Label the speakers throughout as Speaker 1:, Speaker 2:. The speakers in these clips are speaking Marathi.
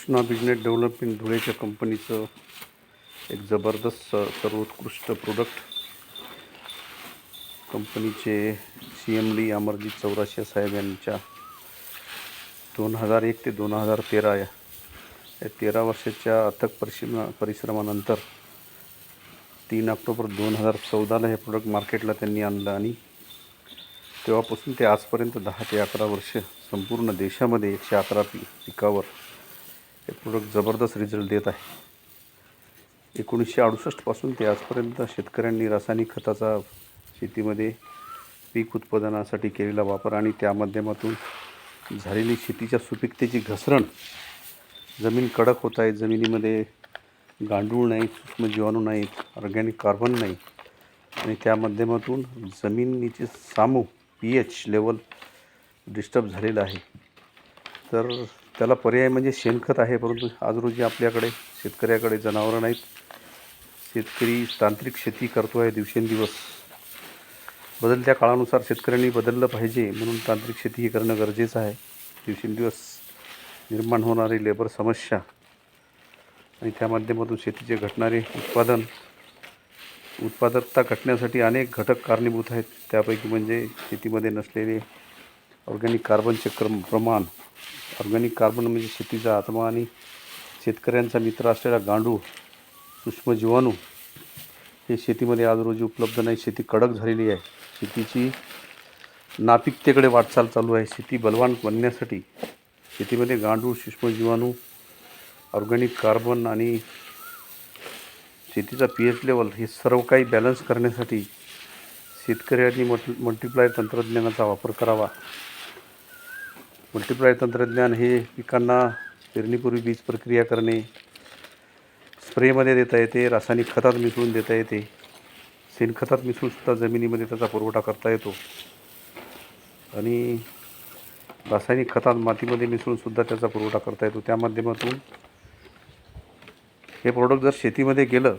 Speaker 1: कृष्णा बिजनेस डेव्हलपमेंट धुळेच्या कंपनीचं एक जबरदस्त सर्वोत्कृष्ट प्रोडक्ट कंपनीचे CMD अमरजीत चौरासिया साहेब यांच्या 2001 ते 2013 या 13 वर्षाच्या अथक परिश्रमानंतर 3 ऑक्टोबर 2014ला हे प्रोडक्ट मार्केटला त्यांनी आणलं आणि तेव्हापासून ते आजपर्यंत 10 ते 11 वर्ष संपूर्ण देशामध्ये 111 पिकावर हे प्रोडक्ट जबरदस्त रिझल्ट देत आहे। 1968 पासून ते आजपर्यंत शेतकऱ्यांनी रासायनिक खताचा शेतीमध्ये पीक उत्पादनासाठी केलेला वापर आणि त्या माध्यमातून झालेली शेतीच्या सुपीकतेची घसरण, जमीन कडक होत आहे, जमिनीमध्ये गांडूळ नाही, सूक्ष्म जीवाणू नाहीत, ऑर्गॅनिक कार्बन नाही आणि त्या माध्यमातून जमिनीचे सामू pH लेवल डिस्टर्ब झालेलं आहे। तर त्याला पर्याय म्हणजे शेणखत आहे, परंतु आज रोजी आपल्याकडे शेतकऱ्याकडे जनावरं नाहीत। शेतकरी तांत्रिक शेती करतो आहे दिवसेंदिवस। बदलत्या काळानुसार शेतकऱ्यांनी बदललं पाहिजे, म्हणून तांत्रिक शेती हे करणं गरजेचं आहे। दिवसेंदिवस निर्माण होणारी लेबर समस्या आणि त्या माध्यमातून शेतीचे घटणारे उत्पादकता घटण्यासाठी अनेक घटक कारणीभूत आहेत। त्यापैकी म्हणजे शेतीमध्ये नसलेले ऑर्गॅनिक कार्बनचे प्रमाण। ऑर्गॅनिक कार्बन म्हणजे शेतीचा आत्मा आणि शेतकऱ्यांचा मित्र असलेला गांडूळ, सूक्ष्म जीवाणू हे शेतीमध्ये आज रोजी उपलब्ध नाही। शेती कडक झालेली आहे, शेतीची नापिकतेकडे वाटचाल चालू आहे। शेती बलवान बनण्यासाठी शेतीमध्ये गांडूळ, सूक्ष्म जीवाणू, ऑर्गॅनिक कार्बन आणि शेतीचा pH लेवल हे सर्व काही बॅलन्स करण्यासाठी शेतकऱ्यांनी मल्टीप्लायर तंत्रज्ञानाचा वापर करावा। मल्टीप्लायर तंत्रज्ञान हे पिकांना पेरणीपूर्वी बीज प्रक्रिया करणे, स्प्रेमध्ये देता येते, रासायनिक खतात मिसळून देता येते, शेणखतात मिसळूनसुद्धा जमिनीमध्ये त्याचा पुरवठा करता येतो आणि रासायनिक खतात मातीमध्ये मिसळूनसुद्धा त्याचा पुरवठा करता येतो। त्या माध्यमातून हे प्रोडक्ट जर शेतीमध्ये गेलं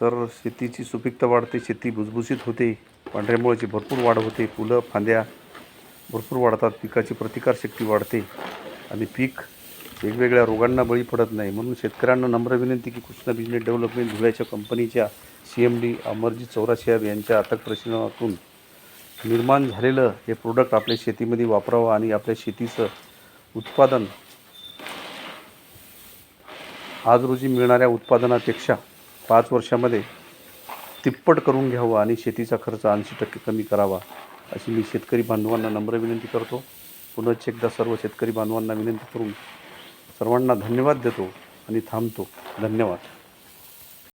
Speaker 1: तर शेतीची सुपीकता वाढते, शेती भुसभुशीत होते, पांढऱ्या मुळाची भरपूर वाढ होते, फुलं फांद्या भरपूर वाढतात, पिकाची प्रतिकारशक्ती वाढते आणि पीक वेगवेगळ्या रोगांना बळी पडत नाही। म्हणून शेतकऱ्यांना नम्र विनंती की कृष्णा बिजनेस डेव्हलपमेंट धुळ्याच्या कंपनीच्या CMD अमरजीत चौरासिया यांच्या अथक परिश्रमातून निर्माण झालेलं हे प्रोडक्ट आपल्या शेतीमध्ये वापरावं आणि आपल्या शेतीचं उत्पादन आज रोजी मिळणाऱ्या उत्पादनापेक्षा 5 वर्षामध्ये तिप्पट करून घ्यावं आणि शेतीचा खर्च 80% कमी करावा, अशी मी शेतकरी बांधवांना नम्र विनंती करतो। पुनश्च एकदा सर्व शेतकरी बांधवांना विनंती करून सर्वांना धन्यवाद देतो आणि थांबतो। धन्यवाद।